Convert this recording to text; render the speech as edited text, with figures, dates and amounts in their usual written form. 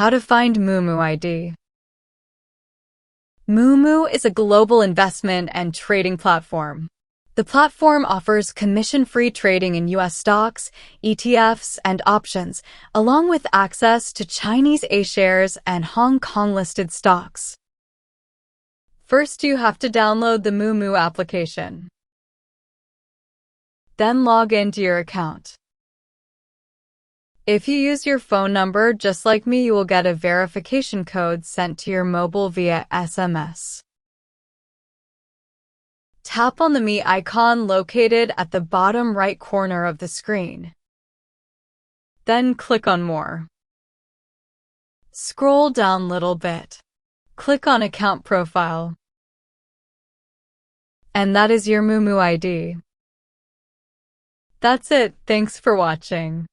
How to find Moomoo ID. Moomoo is a global investment and trading platform. The platform offers commission-free trading in US stocks, ETFs, and options, along with access to Chinese A-shares and Hong Kong-listed stocks. First, you have to download the Moomoo application. Then log into your account. If you use your phone number just like me, you will get a verification code sent to your mobile via SMS. Tap on the Me icon located at the bottom right corner of the screen. Then click on More. Scroll down a little bit. Click on Account Profile. And that is your Moomoo ID. That's it. Thanks for watching.